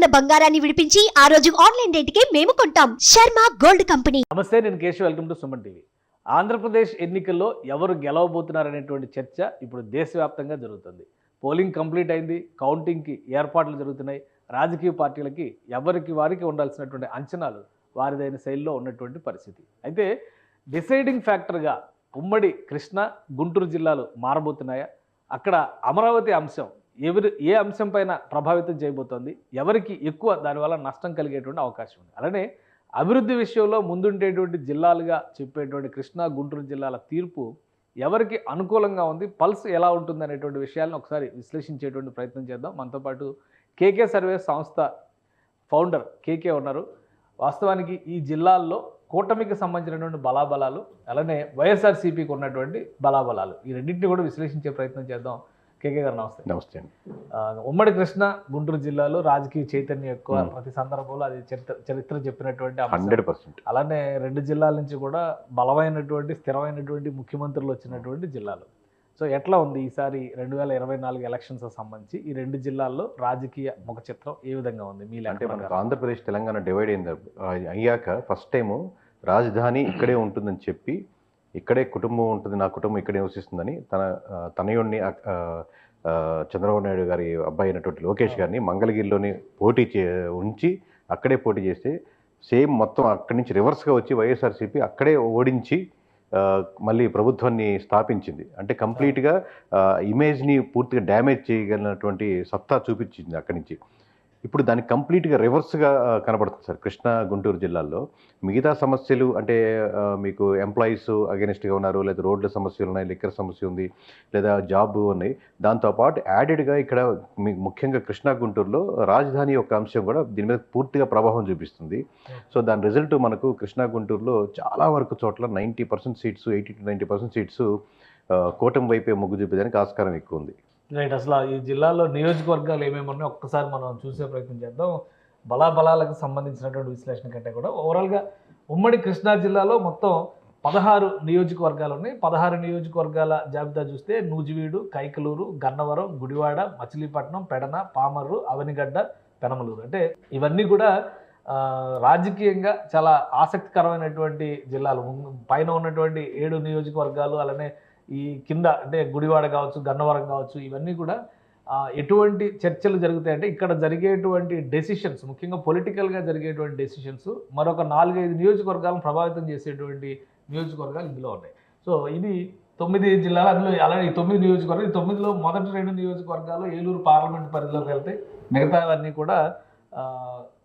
ఉన్న బంగారాన్ని విడిపించి ఆ రోజు ఆన్లైన్ రేటుకే మేము కొంటాం. Sharma gold company. నమస్తే, నేను Keshav. Welcome to Suman TV. Andhra Pradesh ఎన్నికల్లో ఎవరు గెలవబోతున్నారనేటువంటి చర్చ ఇప్పుడు దేశవ్యాప్తంగా జరుగుతుంది. పోలింగ్ కంప్లీట్ అయింది, కౌంటింగ్కి ఏర్పాట్లు జరుగుతున్నాయి. రాజకీయ పార్టీలకి ఎవరికి వారికి ఉండాల్సినటువంటి అంచనాలు వారిదైన శైలిలో ఉన్నటువంటి పరిస్థితి. అయితే డిసైడింగ్ ఫ్యాక్టర్గా ఉమ్మడి కృష్ణా, గుంటూరు జిల్లాలు మారబోతున్నాయా? అక్కడ అమరావతి అంశం ఏ అంశం పైన ప్రభావితం చేయబోతోంది? ఎవరికి ఎక్కువ దానివల్ల నష్టం కలిగేటువంటి అవకాశం ఉంది? అలానే అభివృద్ధి విషయంలో ముందుండేటువంటి జిల్లాలుగా చెప్పేటువంటి కృష్ణా, గుంటూరు జిల్లాల తీర్పు ఎవరికి అనుకూలంగా ఉంది, పల్స్ ఎలా ఉంటుంది అనేటువంటి విషయాలను ఒకసారి విశ్లేషించేటువంటి ప్రయత్నం చేద్దాం. మనతో పాటు కేకే సర్వే సంస్థ ఫౌండర్ కేకే ఉన్నారు. వాస్తవానికి ఈ జిల్లాల్లో కూటమికి సంబంధించినటువంటి బలాబలాలు, అలానే వైఎస్ఆర్సీపీకి ఉన్నటువంటి బలాబలాలు, ఈ రెండింటిని కూడా విశ్లేషించే ప్రయత్నం చేద్దాం. కేకే గారు నమస్తే. నమస్తే అండి. ఉమ్మడి కృష్ణ, గుంటూరు జిల్లాలో రాజకీయ చైతన్యం ఎక్కువ, ప్రతి సందర్భంలో అది చరిత్ర చెప్పినటువంటి 100%. అలానే రెండు జిల్లాల నుంచి కూడా బలమైనటువంటి స్థిరమైనటువంటి ముఖ్యమంత్రులు వచ్చినటువంటి జిల్లాలు. సో ఎట్లా ఉంది ఈసారి 2024 ఎలక్షన్స్ సంబంధించి ఈ రెండు జిల్లాల్లో రాజకీయ ముఖ చిత్రం ఏ విధంగా ఉంది? మీ అంటే మనకు ఆంధ్రప్రదేశ్, తెలంగాణ డివైడ్ అయ్యాక ఫస్ట్ టైము రాజధాని ఇక్కడే ఉంటుందని చెప్పి, ఇక్కడే కుటుంబం ఉంటుంది, నా కుటుంబం ఇక్కడే నివసిస్తుందని తనయుడిని చంద్రబాబు నాయుడు గారి అబ్బాయి అయినటువంటి లోకేష్ గారిని మంగళగిరిలోని ఉంచి అక్కడే పోటీ చేస్తే సేమ్ మొత్తం అక్కడి నుంచి రివర్స్గా వచ్చి వైఎస్ఆర్సీపీ అక్కడే ఓడించి మళ్ళీ ప్రభుత్వాన్ని స్థాపించింది. అంటే కంప్లీట్గా ఇమేజ్ని పూర్తిగా డ్యామేజ్ చేయగలిగినటువంటి సత్తా చూపించింది అక్కడి నుంచి. ఇప్పుడు దానికి కంప్లీట్గా రివర్స్గా కనబడుతుంది సార్ కృష్ణా, గుంటూరు జిల్లాల్లో. మిగతా సమస్యలు అంటే మీకు ఎంప్లాయీస్ అగెనిస్ట్గా ఉన్నారు, లేదా రోడ్ల సమస్యలు ఉన్నాయి, లిక్కర్ సమస్య ఉంది, లేదా జాబ్ ఉన్నాయి. దాంతోపాటు యాడెడ్గా ఇక్కడ ముఖ్యంగా కృష్ణా, గుంటూరులో రాజధాని యొక్క అంశం కూడా దీని మీద పూర్తిగా ప్రభావం చూపిస్తుంది. సో దాని రిజల్ట్ మనకు కృష్ణా, గుంటూరులో చాలా వరకు చోట్ల 90% సీట్స్, 80 to 90% సీట్స్ కూటమి వైపే మొగ్గు చూపేదానికి ఆస్కారం ఎక్కువ ఉంది. రైట్. అసలు ఈ జిల్లాలో నియోజకవర్గాలు ఏమేమి ఉన్నాయో ఒక్కసారి మనం చూసే ప్రయత్నం చేద్దాం. బలాబలాలకు సంబంధించినటువంటి విశ్లేషణ కంటే కూడా ఓవరాల్గా ఉమ్మడి కృష్ణా జిల్లాలో మొత్తం 16 నియోజకవర్గాలు ఉన్నాయి. 16 నియోజకవర్గాల జాబితా చూస్తే నూజివీడు, కైకలూరు, గన్నవరం, గుడివాడ, మచిలీపట్నం, పెడన, పామర్రు, అవనిగడ్డ, పెనమలూరు. అంటే ఇవన్నీ కూడా రాజకీయంగా చాలా ఆసక్తికరమైనటువంటి జిల్లాలు. పైన ఉన్నటువంటి 7 నియోజకవర్గాలు, అలానే ఈ కింద అంటే గుడివాడ కావచ్చు, గన్నవరం కావచ్చు, ఇవన్నీ కూడా ఎటువంటి చర్చలు జరుగుతాయంటే ఇక్కడ జరిగేటువంటి డెసిషన్స్, ముఖ్యంగా పొలిటికల్గా జరిగేటువంటి డెసిషన్స్ మరొక 4-5 నియోజకవర్గాలను ప్రభావితం చేసేటువంటి నియోజకవర్గాలు ఇందులో ఉన్నాయి. సో ఇది 9 జిల్లాలు, అందులో అలాగే 9 నియోజకవర్గాలు. 9లో మొదటి 2 నియోజకవర్గాలు ఏలూరు పార్లమెంట్ పరిధిలోకి వెళ్తాయి. మిగతావన్నీ కూడా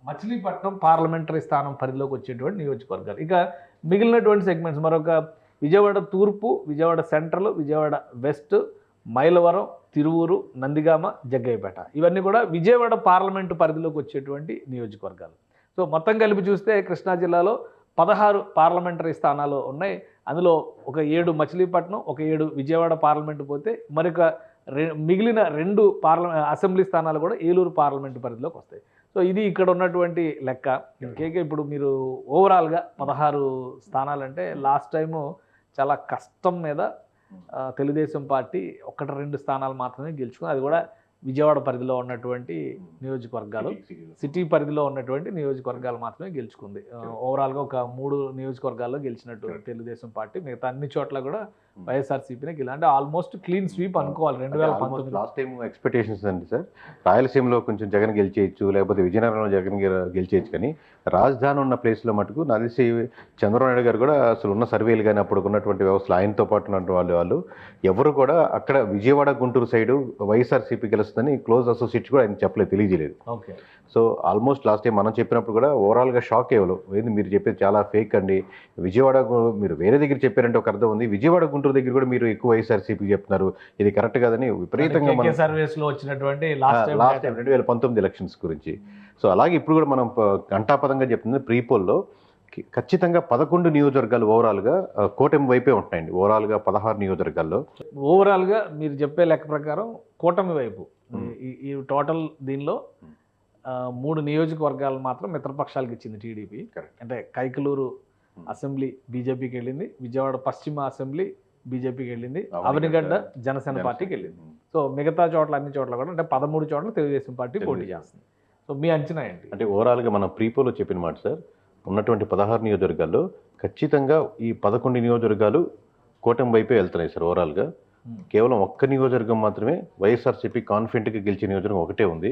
మచిలీపట్నం పార్లమెంటరీ స్థానం పరిధిలోకి వచ్చేటువంటి నియోజకవర్గాలు. ఇక మిగిలినటువంటి సెగ్మెంట్స్ మరొక విజయవాడ తూర్పు, విజయవాడ సెంట్రల్, విజయవాడ వెస్ట్, మైలవరం, తిరువూరు, నందిగామ, జగ్గయ్యపేట, ఇవన్నీ కూడా విజయవాడ పార్లమెంటు పరిధిలోకి వచ్చేటువంటి నియోజకవర్గాలు. సో మొత్తం కలిపి చూస్తే కృష్ణా జిల్లాలో 16 పార్లమెంటరీ స్థానాలు ఉన్నాయి. అందులో ఒక 7 మచిలీపట్నం, ఒక 7 విజయవాడ పార్లమెంటు పోతే మరొక మిగిలిన 2 అసెంబ్లీ స్థానాలు కూడా ఏలూరు పార్లమెంటు పరిధిలోకి వస్తాయి. సో ఇది ఇక్కడ ఉన్నటువంటి లెక్క. ఇంకేకే ఇప్పుడు మీరు ఓవరాల్గా 16 స్థానాలంటే లాస్ట్ టైము చాలా కష్టం మీద తెలుగుదేశం పార్టీ 1-2 స్థానాలు మాత్రమే గెలుచుకుంది. అది కూడా విజయవాడ పరిధిలో ఉన్నటువంటి నియోజకవర్గాలు, సిటీ పరిధిలో ఉన్నటువంటి నియోజకవర్గాలు మాత్రమే గెలుచుకుంది. ఓవరాల్గా ఒక 3 నియోజకవర్గాల్లో గెలిచినట్టు తెలుగుదేశం పార్టీ. మిగతా అన్ని చోట్ల కూడా వైఎస్ఆర్సీపీనే గెలి, అంటే ఆల్మోస్ట్ క్లీన్ స్వీప్ అనుకోవాలి 2019. లాస్ట్ టైం ఎక్స్పెక్టేషన్స్ అండి సార్, రాయలసీమలో కొంచెం జగన్ గెలిచేయచ్చు, లేకపోతే విజయనగరంలో జగన్ గెలిచేయచ్చు. కానీ రాజధాని ఉన్న ప్లేస్లో మటుకు నలిసి చంద్రబాబు నాయుడు గారు కూడా అసలు ఉన్న సర్వేలు కానీ అప్పుడు ఉన్నటువంటి వ్యవస్థలు ఆయనతో పాటు ఉన్నటువంటి వాళ్ళు ఎవరు కూడా అక్కడ విజయవాడ, గుంటూరు సైడు వైఎస్ఆర్సీపీ గెలుస్తుందని క్లోజ్ అసోసియేట్స్ కూడా ఆయన చెప్పలేదు, తెలియజేయలేదు. Okay. So almost last time మనం చెప్పినప్పుడు కూడా ఓవరాల్గా షాక్ అయ్యేవాళ్ళు, ఏంది మీరు చెప్పేది చాలా ఫేక్ అండి, విజయవాడ మీరు వేరే దగ్గర చెప్పారంటే ఒక అర్థం ఉంది, విజయవాడ, గుంటూరు దగ్గర కూడా మీరు ఎక్కువ వైఎస్ఆర్సీపీ చెప్తున్నారు, ఇది కరెక్ట్ కాదని విపరీతంగా సర్వేస్లో వచ్చినటువంటి లాస్ట్ టైం 2019 ఎలక్షన్స్ గురించి. సో అలాగే ఇప్పుడు కూడా మనం ఘంటాపదంగా చెప్తుంది, ప్రీపోల్లో ఖచ్చితంగా 11 నియోజకవర్గాలు ఓవరాల్గా కూటమి వైపే ఉంటాయండి. ఓవరాల్గా 16 నియోజకవర్గాల్లో ఓవరాల్గా మీరు చెప్పే లెక్క ప్రకారం కూటమి వైపు ఈ టోటల్ దీనిలో 3 నియోజకవర్గాలు మాత్రం మిత్రపక్షాలకు ఇచ్చింది టీడీపీ. అంటే కైకలూరు అసెంబ్లీ బీజేపీకి వెళ్ళింది, విజయవాడ పశ్చిమ అసెంబ్లీ బీజేపీకి వెళ్ళింది, అవనిగడ్డ జనసేన పార్టీకి వెళ్ళింది. సో మిగతా చోట్ల అన్ని చోట్ల కూడా అంటే 13 చోట్ల తెలుగుదేశం పార్టీ పోటీ చేస్తుంది. సో మీ అంచనా ఏంటి? అంటే ఓవరాల్గా మనం ప్రీపోలో చెప్పిన మాట సార్, ఉన్నటువంటి 16 నియోజకవర్గాల్లో ఖచ్చితంగా ఈ 11 నియోజకవర్గాలు కూటమి వైపే వెళ్తున్నాయి సార్. ఓవరాల్గా కేవలం ఒక్క నియోజకవర్గం మాత్రమే వైఎస్ఆర్సీపీ కాన్ఫిడెంట్గా గెలిచే నియోజకవర్గం ఒకటే ఉంది.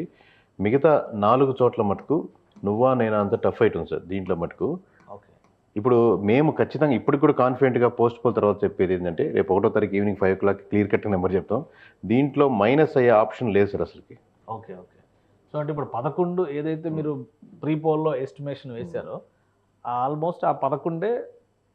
మిగతా 4 చోట్ల మటుకు నువ్వా నేనా అంత టఫ్ ఫైట్ ఉంది సార్. దీంట్లో మటుకు ఓకే. ఇప్పుడు మేము ఖచ్చితంగా ఇప్పటికి కూడా కాన్ఫిడెంట్గా పోస్ట్ పోల్ తర్వాత చెప్పేది ఏంటంటే, రేపు 1వ తారీఖు evening 5 o'clock clear cut number చెప్తాం. దీంట్లో మైనస్ అయ్యే ఆప్షన్ లేదు సార్ అసలుకి. Okay okay. సో అంటే ఇప్పుడు 11 ఏదైతే మీరు ప్రీ పోల్లో ఎస్టిమేషన్ వేశారో ఆల్మోస్ట్ ఆ 11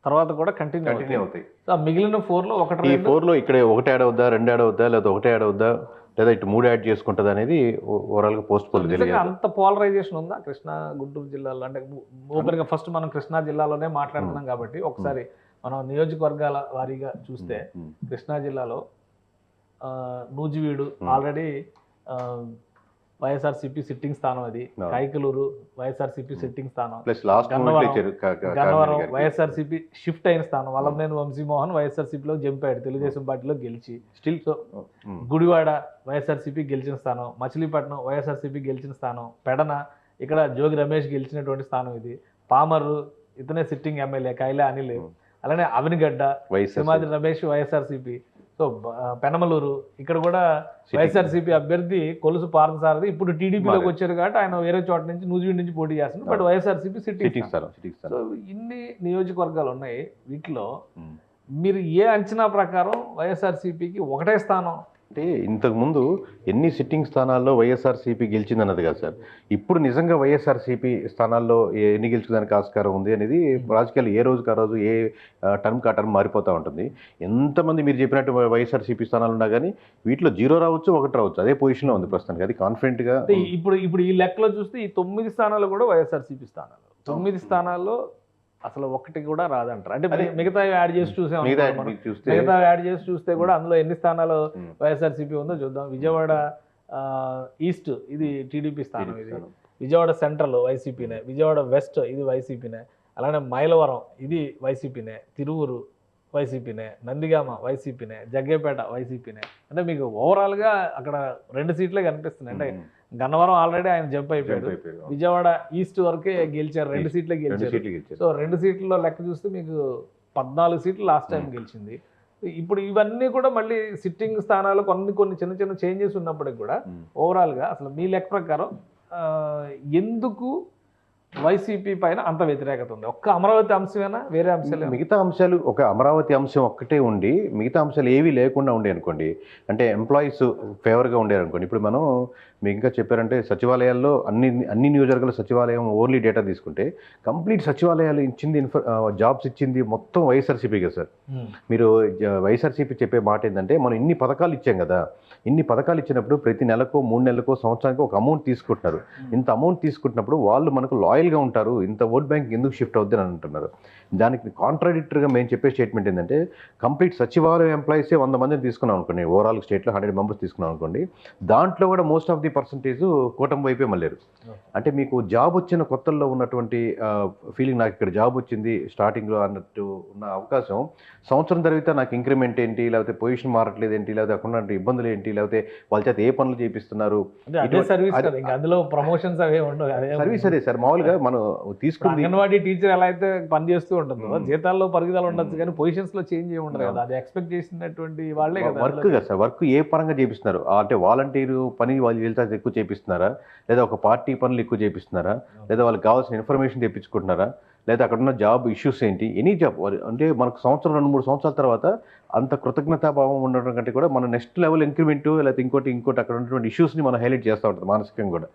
తర్వాత కూడా కంటిన్యూ అవుతాయి. సో ఆ మిగిలిన 4లో ఈ 4లో ఇక్కడ 1 యాడ్ అవుద్దా, 2 యాడ్ అవుద్దా, లేదా 1 యాడ్ అవుద్దా, లేదా ఇటు 3 యాడ్ చేసుకుంటుంది అనేది ఓవరాల్గా పోస్ట్ పోల్ తెలియదు. అంత పోలరైజేషన్ ఉందా కృష్ణా గుంటూరు జిల్లాలో? అంటే ఓపెన్గా ఫస్ట్ మనం కృష్ణా జిల్లాలోనే మాట్లాడుతున్నాం కాబట్టి ఒకసారి మనం నియోజకవర్గాల వారీగా చూస్తే కృష్ణా జిల్లాలో నూజివీడు ఆల్రెడీ వైఎస్ఆర్సీపీ సిట్టింగ్ స్థానం, అది కైకలూరు వైఎస్ఆర్సీపీ సిట్టింగ్ స్థానం, plus last Gannavaram YSRCP shift అయిన స్థానం, వల్లభనేని వంశీమోహన్ వైఎస్ఆర్సీపీలో జంప్ అయ్యాడు తెలుగుదేశం పార్టీలో గెలిచి. స్టిల్ సో గుడివాడ వైఎస్ఆర్సీపీ గెలిచిన స్థానం, మచిలీపట్నం వైఎస్ఆర్సీపీ గెలిచిన స్థానం, పెడన ఇక్కడ జోగి రమేష్ గెలిచినటువంటి స్థానం ఇది, పామర్రు ఇతనే సిట్టింగ్ ఎమ్మెల్యే కైలా అనిల్, అలానే అవనిగడ్డ సింహాద్రి రమేష్ వైఎస్ఆర్సీపీ. సో పెనమలూరు ఇక్కడ కూడా వైఎస్ఆర్సీపీ అభ్యర్థి కొలుసు పార్థసారథి ఇప్పుడు టీడీపీలోకి వచ్చారు కాబట్టి ఆయన వేరే చోట నుంచి నూజివీడు నుంచి పోటీ చేస్తున్నారు, బట్ వైఎస్ఆర్సీపీ సిట్టింగ్. సో ఇన్ని నియోజకవర్గాలు ఉన్నాయి, వీటిలో మీరు ఏ అంచనా ప్రకారం వైఎస్ఆర్సీపీకి ఒకటే స్థానం? అంటే ఇంతకుముందు ఎన్ని సిట్టింగ్ స్థానాల్లో వైఎస్ఆర్సీపీ గెలిచిందన్నది కాదు సార్, ఇప్పుడు నిజంగా వైఎస్ఆర్సీపీ స్థానాల్లో ఎన్ని గెలుచుకోవడానికి ఆస్కారం ఉంది అనేది రాజకీయాలు ఏ రోజుకి ఆ రోజు ఏ టర్మ్కి ఆ టర్మ్ మారిపోతూ ఉంటుంది. ఎంతమంది మీరు చెప్పినట్టు వైఎస్ఆర్సీపీ స్థానాలు ఉన్నా కానీ వీటిలో 0 రావచ్చు, 1 రావచ్చు, అదే పొజిషన్లో ఉంది ప్రస్తుతానికి. అది కాన్ఫిడెంట్గా ఇప్పుడు ఈ లెక్కలో చూస్తే ఈ 9 స్థానాలు కూడా వైఎస్ఆర్సీపీ స్థానాలు. 9 స్థానాల్లో అసలు 1 కూడా రాదంటారు. అంటే మిగతా యాడ్ చేసి చూస్తే కూడా అందులో ఎన్ని స్థానాలు వైఎస్ఆర్సీపీ ఉందో చూద్దాం. విజయవాడ ఈస్ట్ ఇది టీడీపీ స్థానం, ఇది విజయవాడ సెంట్రల్ వైసీపీనే, విజయవాడ వెస్ట్ ఇది వైసీపీనే, అలానే మైలవరం ఇది వైసీపీనే, తిరువురు వైసీపీనే, నందిగామ వైసీపీనే, జగ్గేపేట వైసీపీనే. అంటే మీకు ఓవరాల్గా అక్కడ 2 సీట్లే కనిపిస్తున్నాయి. అంటే గన్నవరం ఆల్రెడీ ఆయన జంప్ అయిపోయాడు, విజయవాడ ఈస్ట్ వరకే గెలిచారు, 2 సీట్లే గెలిచారు. సో 2 సీట్లలో లెక్క చూస్తే మీకు 14 సీట్లు లాస్ట్ టైం గెలిచింది. ఇప్పుడు ఇవన్నీ కూడా మళ్ళీ సిట్టింగ్ స్థానాలు కొన్ని చిన్న చిన్న చేంజెస్ ఉన్నప్పటికి కూడా ఓవరాల్గా అసలు మీ లెక్క ప్రకారం ఎందుకు వైసీపీ పైన అంత వ్యతిరేకత ఉంది? ఒక్క అమరావతి అంశమేనా, వేరే అంశాలు? మిగతా అంశాలు ఒక అమరావతి అంశం ఒక్కటే ఉండి మిగతా అంశాలు ఏవి లేకుండా ఉండే అనుకోండి, అంటే ఎంప్లాయీస్ ఫేవర్గా ఉండేది అనుకోండి. ఇప్పుడు మనం మీకు ఇంకా చెప్పారంటే సచివాలయాల్లో అన్ని నియోజకవర్గాల సచివాలయం ఓన్లీ డేటా తీసుకుంటే కంప్లీట్ సచివాలయాలు ఇచ్చింది జాబ్స్ ఇచ్చింది మొత్తం వైఎస్ఆర్సీపీ కదా సార్. మీరు వైఎస్ఆర్సీపీ చెప్పే మాట ఏంటంటే మనం ఇన్ని పథకాలు ఇచ్చాం కదా, ఇన్ని పథకాలు ఇచ్చినప్పుడు ప్రతి నెలకో 3 నెలలకో సంవత్సరానికి ఒక అమౌంట్ తీసుకుంటున్నారు. ఇంత అమౌంట్ తీసుకుంటున్నప్పుడు వాళ్ళు మనకు లాయల్గా ఉంటారు, ఇంత ఓట్ బ్యాంక్ ఎందుకు షిఫ్ట్ అవుద్ది అని అంటున్నారు. దానికి కాంట్రాడిక్టరీగా మేము చెప్పే స్టేట్మెంట్ ఏంటంటే కంప్లీట్ సచివాలయం ఎంప్లాయీసే 100 మందిని తీసుకున్నాం అనుకోండి, ఓవరాల్ స్టేట్లో 100 మెంబర్స్ తీసుకున్నాం అనుకోండి, దాంట్లో కూడా మోస్ట్ ఆఫ్ ది పర్సంటేజ్ కూటమి వైపే మళ్ళారు. అంటే మీకు జాబ్ వచ్చిన కొత్తల్లో ఉన్నటువంటి ఫీలింగ్, నాకు ఇక్కడ జాబ్ వచ్చింది స్టార్టింగ్లో అన్నట్టు ఉన్న అవకాశం సంవత్సరం తర్వాత నాకు ఇంక్రిమెంట్ ఏంటి, లేకపోతే పొజిషన్ మారట్లేదు ఏంటి, లేకపోతే అక్కడ ఇబ్బందులు ఏంటి, లేకపోతే వాళ్ళ చేత ఏ పనులు చేపిస్తున్నారు, ప్రమోషన్స్ అవే ఉండవు. సర్వీస్ అదే సార్. మామూలుగా మనం తీసుకుంది అంగన్వాడీ టీచర్ ఎలా అయితే పని చేస్తూ ఉంటుందో జీతాల్లో పరుగుదల ఉండొచ్చు కానీ పొజిషన్స్ లో చేంజ్ ఏమి ఉండదు కదా, అది ఎక్స్పెక్ట్ చేసినటువంటి వాళ్ళే కదా. వర్క్ కదా సార్, వర్క్ ఏ పరంగా చేపిస్తున్నారు అంటే వాలంటీరు పని వాళ్ళు వెళ్తే ఎక్కువ చేపిస్తున్నారా, లేదా ఒక పార్టీ పనులు ఎక్కువ చేపిస్తున్నారా, లేదా వాళ్ళకి కావాల్సిన ఇన్ఫర్మేషన్ తెప్పించుకుంటున్నారా, లేదా అక్కడ ఉన్న జాబ్ ఇష్యూస్ ఏంటి, ఎనీ జాబ్ అంటే మనకు సంవత్సరం 2-3 సంవత్సరాల తర్వాత అంత కృతజ్ఞతాభావం ఉండడం కంటే కూడా మనం నెక్స్ట్ లెవెల్ ఇంక్రిమెంట్ లేకపోతే ఇంకోటి అక్కడ ఉన్నటువంటి ఇష్యూస్ని మనం హైలైట్ చేస్తూ ఉంటుంది మానసికంగా కూడా.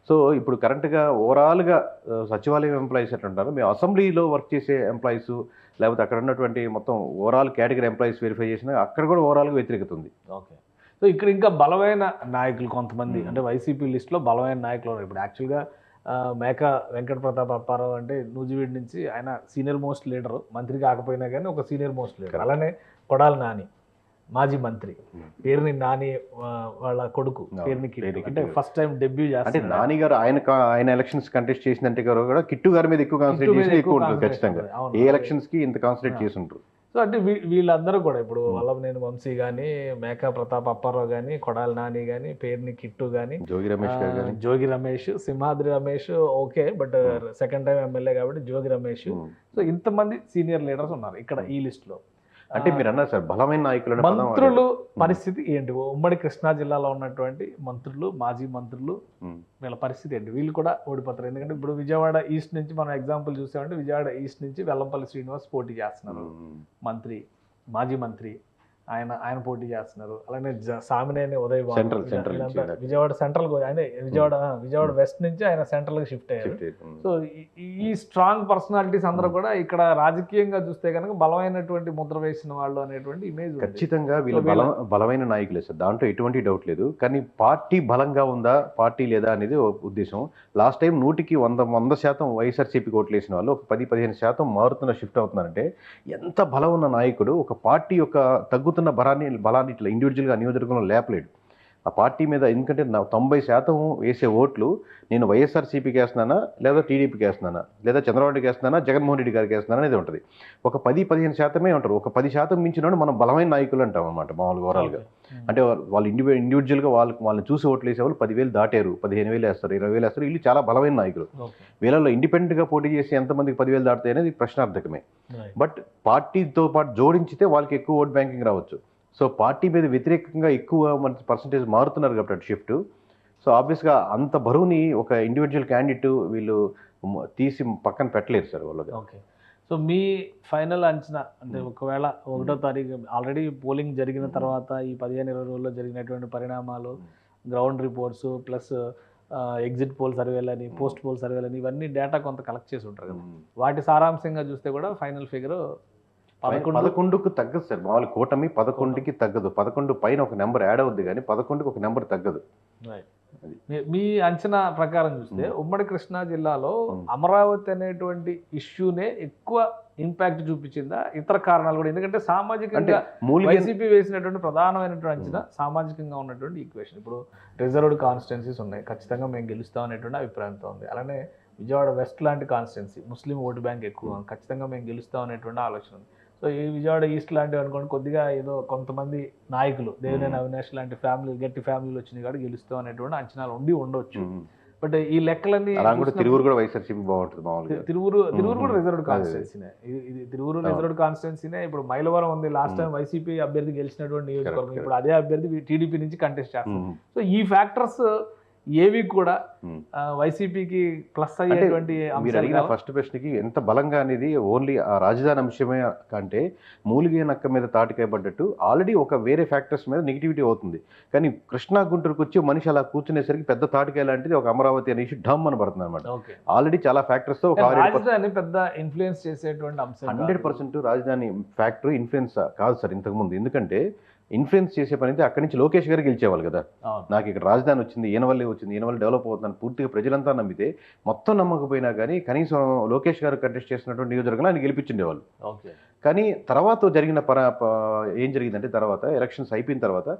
సో ఇప్పుడు కరెంట్గా ఓవరాల్గా సచివాలయం ఎంప్లాయీస్ ఎట్లా ఉంటారు, మేము అసెంబ్లీలో వర్క్ చేసే ఎంప్లాయీస్ లేకపోతే అక్కడ ఉన్నటువంటి మొత్తం ఓవరాల్ కేటగిరీ ఎంప్లాయీస్ వెరిఫై చేసినా అక్కడ కూడా ఓవరాల్గా వ్యతిరేకత ఉంది. ఓకే. సో ఇక్కడ ఇంకా బలమైన నాయకులు కొంతమంది అంటే వైసీపీ లిస్టులో బలమైన నాయకులు ఉన్నారు. ఇప్పుడు యాక్చువల్గా మేకా వెంకట ప్రతాప్ అప్పారావు అంటే నూజివీడు నుంచి ఆయన సీనియర్ మోస్ట్ లీడరు, మంత్రి కాకపోయినా కానీ ఒక సీనియర్ మోస్ట్ లీడర్. అలానే కొడాలి నాని మాజీ మంత్రి, పేరుని నాని వాళ్ళ కొడుకు పేరుని కిట్టు, అంటే ఫస్ట్ టైం డెబ్యూ చేస్తారు. నాని గారు ఆయన ఎలక్షన్స్ కంటెస్ట్ చేసినంటే కూడా కిట్టు గారి మీద ఎక్కువ కాన్సన్ట్రేట్ చేసి ఎక్కువ ఉంటుంది ఖచ్చితంగా. ఏ ఎలక్షన్స్ కి ఇంత కాన్సన్ట్రేట్ చేసి ఉంటారు. సో అంటే వీళ్ళందరూ కూడా ఇప్పుడు వల్లభనేని వంశీ కానీ, మేకా ప్రతాప్ అప్పారావు కానీ, కొడాలి నాని కానీ, పేర్ని కిట్టు కానీ, Jogi Ramesh, Simhadri Ramesh okay, but second time MLA కాబట్టి జోగి రమేష్. సో ఇంతమంది సీనియర్ లీడర్స్ ఉన్నారు ఇక్కడ ఈ లిస్ట్ లో. అంటే మీరు అన్నారు సార్ బలమైన నాయకులు, మంత్రులు పరిస్థితి ఏంటి? ఉమ్మడి కృష్ణా జిల్లాలో ఉన్నటువంటి మంత్రులు, మాజీ మంత్రులు వీళ్ళ పరిస్థితి ఏంటి? వీళ్ళు కూడా ఓడిపోతారు. ఎందుకంటే ఇప్పుడు విజయవాడ ఈస్ట్ నుంచి మనం ఎగ్జాంపుల్ చూసామంటే విజయవాడ ఈస్ట్ నుంచి వెల్లంపల్లి శ్రీనివాస్ పోటీ చేస్తున్నారు, మంత్రి, మాజీ మంత్రి. ఆయన పోటీ చేస్తున్నారు. అలానే సామినేని ఉదయ్ విజయవాడ సెంట్రల్ ఆయన విజయవాడ వెస్ట్ నుంచి ఆయన సెంట్రల్ కి షిఫ్ట్ అయ్యారు. సో ఈ స్ట్రాంగ్ పర్సనాలిటీస్ అందరూ కూడా ఇక్కడ రాజకీయంగా చూస్తే కనుక బలమైనటువంటి ముద్ర వేసిన వాళ్ళు అనేటువంటి ఇమేజ్ ఖచ్చితంగా వీళ్ళు బలమైన నాయకులే సార్, దాంట్లో ఎటువంటి డౌట్ లేదు. కానీ పార్టీ బలంగా ఉందా పార్టీ లేదా అనేది ఉద్దేశం. లాస్ట్ టైం 100% వైఎస్ఆర్సీపీకి ఓట్లు వేసిన వాళ్ళు ఒక 10-15% మారుతున్న షిఫ్ట్ అవుతున్నారంటే ఎంత బలం ఉన్న నాయకుడు ఒక పార్టీ యొక్క తగ్గుతున్న బలాన్ని ఇట్లా ఇండివిజువల్గా నియోజకవర్గంలో లేపలేడు ఆ పార్టీ మీద. ఎందుకంటే 90% వేసే ఓట్లు నేను వైఎస్ఆర్సీపీకి వేస్తున్నానా, లేదా టీడీపీకి వేస్తున్నానా, లేదా చంద్రబాబుకి వేస్తున్నానా, జగన్మోహన్ రెడ్డి గారికి వేస్తున్నానా అనేది ఉంటుంది. ఒక 10-15% ఉంటారు. ఒక 10% మించిన మనం బలమైన నాయకులు అంటాం అనమాట మామూలుగా ఓవరాల్గా. అంటే వాళ్ళు ఇండివిజువల్గా వాళ్ళని చూసి ఓట్లు వేసేవాళ్ళు 10,000 దాటారు, 15,000 వేస్తారు, 20,000 వేస్తారు. వీళ్ళు చాలా బలమైన నాయకులు. వీళ్ళలో ఇండిపెండెంట్గా పోటీ చేసి ఎంతమందికి 10,000 దాటుతాయి అనేది ప్రశ్నార్థకమే. బట్ పార్టీతో పాటు జోడించితే వాళ్ళకి ఎక్కువ ఓట్ బ్యాంకింగ్ రావచ్చు. సో పార్టీ మీద వ్యతిరేకంగా ఎక్కువ మన పర్సంటేజ్ మారుతున్నారు కాబట్టి షిఫ్ట్. సో ఆబ్వియస్గా అంత బరువుని ఒక ఇండివిజువల్ క్యాండిడేట్ వీళ్ళు తీసి పక్కన పెట్టలేరు సార్ వాళ్ళకి. ఓకే. సో మీ ఫైనల్ అంచనా అంటే ఒకవేళ 1వ తారీఖు ఆల్రెడీ పోలింగ్ జరిగిన తర్వాత ఈ 15-20 రోజుల్లో జరిగినటువంటి పరిణామాలు, ground reports plus exit poll సర్వేలని, పోస్ట్ పోల్ సర్వేలని, ఇవన్నీ డేటా కొంత కలెక్ట్ చేసి ఉంటారు కదా, వాటి సారాంశంగా చూస్తే కూడా ఫైనల్ ఫిగర్ 11కు తగ్గదు సార్. మామూలు కూటమి 11కి తగ్గదు. 11 పైన ఒక నెంబర్ యాడ్ అవుద్ది కానీ 11కి ఒక నెంబర్ తగ్గదు. మీ అంచనా ప్రకారం చూస్తే ఉమ్మడి కృష్ణా జిల్లాలో అమరావతి అనేటువంటి ఇష్యూనే ఎక్కువ ఇంపాక్ట్ చూపించిందా, ఇతర కారణాలు కూడా? ఎందుకంటే సామాజికంగా వైసీపీ వేసినటువంటి ప్రధానమైనటువంటి అంచనా సామాజికంగా ఉన్నటువంటి ఈక్వేషన్. ఇప్పుడు రిజర్వ్డ్ కాన్స్టిట్యున్సీస్ ఉన్నాయి, ఖచ్చితంగా మేము గెలుస్తాం అనేటువంటి అభిప్రాయంతో ఉంది. అలానే విజయవాడ వెస్ట్ లాంటి కాన్స్టిట్యున్సీ, ముస్లిం ఓటు బ్యాంక్ ఎక్కువ, ఖచ్చితంగా మేము గెలుస్తాం అనేటువంటి ఆలోచన ఉంది. సో ఈ విజయవాడ ఈస్ట్ లాంటివి అనుకోండి, కొద్దిగా ఏదో కొంతమంది నాయకులు, దేవినేని అవినాష్ లాంటి గట్టి ఫ్యామిలీలు వచ్చినాయి కాబట్టి గెలుస్తాం అనేటువంటి అంచనాలు ఉండొచ్చు. బట్ ఈ లెక్కలన్నీ తిరువురు కూడా వైఎస్ఆర్సీపీ బాగుంటుంది. తిరువురు కూడా రిజర్వ్డ్ కాన్స్టిట్యున్సీనే. ఇది తిరువురు రిజర్వ్డ్ కాన్స్టిట్యున్సీనే. ఇప్పుడు మైలవరం ఉంది, లాస్ట్ టైం వైసీపీ అభ్యర్థి గెలిచినటువంటి నియోజకవర్గం, ఇప్పుడు అదే అభ్యర్థి టీడీపీ నుంచి కంటెస్ట్ చేస్తారు. సో ఈ ఫ్యాక్టర్స్ ఏవి కూడా వైసీపీకి ప్లస్ అయ్యేటువంటి మీరు అడిగిన ఫస్ట్ ప్రశ్నకి ఎంత బలంగా అనేది ఓన్లీ ఆ రాజధాని అంశమే కంటే మూలిగే నక్క మీద తాటికాయ పడ్డట్టు ఆల్రెడీ ఒక వేరే ఫ్యాక్టర్స్ మీద నెగిటివిటీ అవుతుంది. కానీ కృష్ణా గుంటూరుకు వచ్చి మనిషి అలా కూర్చునేసరికి పెద్ద తాటికాయ లాంటిది ఒక అమరావతి అనే ఇష్యూ డమ్ అని పడుతుంది అనమాట. ఆల్రెడీ చాలా ఫ్యాక్టర్స్ తో రాజధాని పెద్ద ఇన్ఫ్లుయెన్స్ చేసేటువంటి అంశం. 100% రాజధాని ఫ్యాక్టర్ ఇన్ఫ్లుయెన్స్ కాదు సార్ ఇంతకుముందు. ఎందుకంటే ఇన్ఫ్లుయెన్స్ చేసే పని అయితే అక్కడి నుంచి లోకేష్ గారు గెలిచేవాళ్ళు కదా. నాకు ఇక్కడ రాజధాని వచ్చింది, ఈయన వల్లే వచ్చింది, ఈయన వల్ల డెవలప్ అవుతుందని పూర్తిగా ప్రజలంతా నమ్మితే, మొత్తం నమ్మకపోయినా కానీ కనీసం లోకేష్ గారు కంటెస్ట్ చేసినటువంటి నియోజకవర్గంలో ఆయన గెలిపించుండేవాళ్ళు. కానీ తర్వాత జరిగిన ఏం జరిగిందంటే, తర్వాత ఎలక్షన్స్ అయిపోయిన తర్వాత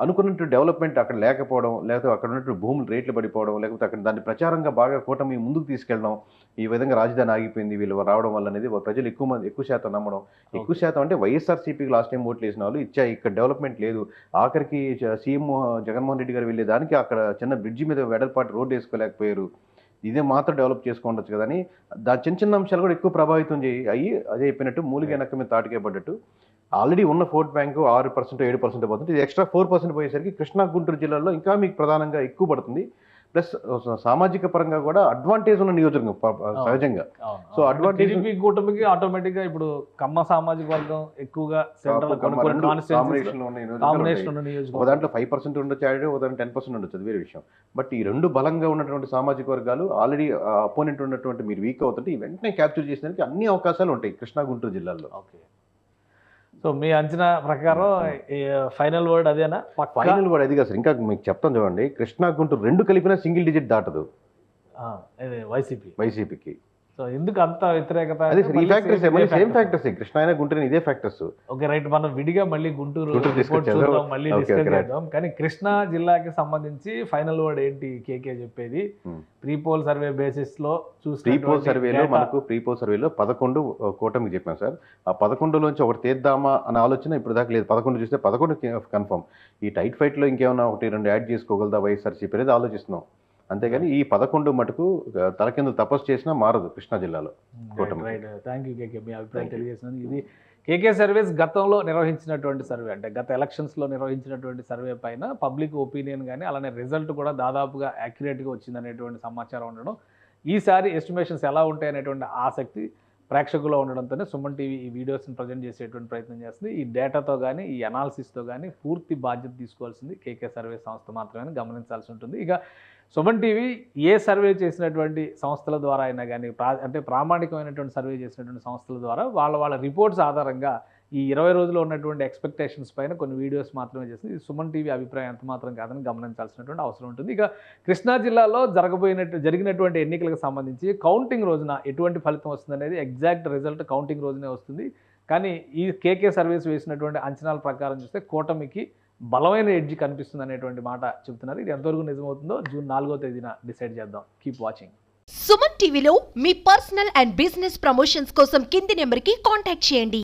అనుకున్నట్టు డెవలప్మెంట్ అక్కడ లేకపోవడం, లేకపోతే అక్కడ ఉన్నట్టు భూములు రేట్లు పడిపోవడం, లేకపోతే అక్కడ దాన్ని ప్రచారంగా బాగా కూటమి ముందుకు తీసుకెళ్ళడం, ఈ విధంగా రాజధాని ఆగిపోయింది వీళ్ళు రావడం వల్ల అనేది ప్రజలు ఎక్కువ శాతం నమ్మడం. ఎక్కువ శాతం అంటే వైఎస్ఆర్సీపీకి లాస్ట్ టైం ఓట్లు వేసిన వాళ్ళు ఇక్కడ డెవలప్మెంట్ లేదు, ఆఖరికి సీఎం జగన్మోహన్ రెడ్డి గారు వెళ్ళేదానికి అక్కడ చిన్న బ్రిడ్జి మీద వెడల్పాటు రోడ్డు వేసుకోలేకపోయారు, ఇదే మాత్రం డెవలప్ చేసుకోవచ్చు కదా అని చిన్న చిన్న అంశాలు కూడా ఎక్కువ ప్రభావితం అయ్యి అదే అయిపోయినట్టు మూలిగే నక్క మీద తాటికే పడ్డట్టు ఆల్రెడీ ఉన్న ఓట్ బ్యాంకు 6% 7% పోతుంది. ఇది ఎక్స్ట్రా 4% పోయేసరికి కృష్ణా గుంటూరు జిల్లాలో ఇంకా మీకు ప్రధానంగా ఎక్కువ పడుతుంది. ప్లస్ సామాజిక పరంగా కూడా అడ్వాంటేజ్ ఉన్న నియోజకవర్గం సహజంగా. సో అడ్వాంటేజ్ కూటమికి ఆటోమేటిక్ గా ఇప్పుడు కమ్మ సామాజిక వర్గం ఎక్కువగా ఒక దాంట్లో 5% ఉండొచ్చు, ఒక దాంట్లో 10% ఉండొచ్చు, అది వేరే విషయం. బట్ ఈ రెండు బలంగా ఉన్నటువంటి సామాజిక వర్గాలు ఆల్రెడీ అపోనెంట్ ఉన్నటువంటి మీరు వీక్ అవుతుంటే వెంటనే క్యాప్చర్ చేసినందుకు అన్ని అవకాశాలు ఉంటాయి కృష్ణా గుంటూరు జిల్లాలో. ఓకే. సో మీ అంచనా ప్రకారం ఫైనల్ వర్డ్ అదేనా? ఫైనల్ వర్డ్ అది కాదు సార్, ఇంకా మీకు చెప్తాను చూడండి. కృష్ణా గుంటూరు రెండు కలిపినా సింగిల్ డిజిట్ దాటదు వైసీపీకి. సో ఎందుకు అంత వ్యతిరేకత అదే అంటే ఈ మళ్ళీ ఫ్యాక్టర్స్ same మళ్ళీ ఇదే సేమ్ factors. ఫ్యాక్టర్స్ కృష్ణ అయినా గుంటూరు ఇదే ఫ్యాక్టర్స్. ఓకే రైట్, మనం విడిగా మళ్ళీ గుంటూరు గుంటూరు discuss report చేద్దాం. చూద్దాం, మళ్ళీ Okay, డిస్కస్ okay, right. చేద్దాం. కానీ కృష్ణా జిల్లాకి సంబంధించి ఫైనల్ వర్డ్ ఏంటి కేకే చెప్పేది? ప్రీపోల్ సర్వే బేసిస్ లో ప్రీపోల్ సర్వేలో మనకు ప్రీపోల్ సర్వేలో 11 కూటమికి చెప్పాం సార్. ఆ 11లోంచి ఒకటి తీద్దామా అనే ఆలోచన ఇప్పుడు దాకా లేదు. 11 చూస్తే 11 కన్ఫర్మ్. ఈ టైట్ ఫైట్ లో ఇంకేమైనా 1-2 యాడ్ చేసుకోగలదా వైఎస్ఆర్సీపీ అనేది ఆలోచిస్తున్నాం. అంతేగాని ఈ 11 మటుకు తలకింద తపస్సు చేసినా మారదు కృష్ణా జిల్లాలో కూటమి. రైట్, థ్యాంక్ యూ కేకే, మీ అభిప్రాయం తెలియజేసినందుకు. ఇది కేకే సర్వేస్ గతంలో నిర్వహించినటువంటి సర్వే, అంటే గత ఎలక్షన్స్లో నిర్వహించినటువంటి సర్వే పైన పబ్లిక్ ఒపీనియన్ కానీ అలానే రిజల్ట్ కూడా దాదాపుగా యాక్యురేట్గా వచ్చిందనేటువంటి సమాచారం ఉండడం, ఈసారి ఎస్టిమేషన్స్ ఎలా ఉంటాయనేటువంటి ఆసక్తి ప్రేక్షకుల్లో ఉండడంతోనే సుమన్ టీవీ ఈ వీడియోస్ని ప్రజెంట్ చేసేటువంటి ప్రయత్నం చేస్తుంది. ఈ డేటాతో కానీ ఈ అనాలిసిస్తో కానీ పూర్తి బాధ్యత తీసుకోవాల్సింది కేకే సర్వే సంస్థ మాత్రమే గమనించాల్సి ఉంటుంది. ఇక సుమన్ టీవీ ఏ సర్వే చేసినటువంటి సంస్థల ద్వారా అయినా కానీ అంటే ప్రామాణికమైనటువంటి సర్వే చేసినటువంటి సంస్థల ద్వారా వాళ్ళ రిపోర్ట్స్ ఆధారంగా ఈ 20 రోజుల్లో ఉన్నటువంటి ఎక్స్పెక్టేషన్స్ పైన కొన్ని వీడియోస్ మాత్రమే చేస్తుంది. ఇది సుమన్ టీవీ అభిప్రాయం ఎంత మాత్రం కాదని గమనించాల్సినటువంటి అవసరం ఉంటుంది. ఇక కృష్ణా జిల్లాలో జరిగినటువంటి ఎన్నికలకు సంబంధించి కౌంటింగ్ రోజున ఎటువంటి ఫలితం వస్తుందనేది ఎగ్జాక్ట్ రిజల్ట్ కౌంటింగ్ రోజునే వస్తుంది. కానీ ఈ కేకే సర్వీస్ వేసినటువంటి అంచనాల ప్రకారం చూస్తే కూటమికి బలమైన ఎడ్జ్ కనిపిస్తుంది అనేటువంటి మాట చెబుతున్నారు. ఇది ఎంతవరకు నిజమవుతుందో జూన్ 4వ తేదీన డిసైడ్ చేద్దాం. Keep watching. సుమన్ టీవీలో మీ పర్సనల్ అండ్ బిజినెస్ ప్రమోషన్స్ కోసం కింది నెంబర్కి కాంటాక్ట్ చేయండి.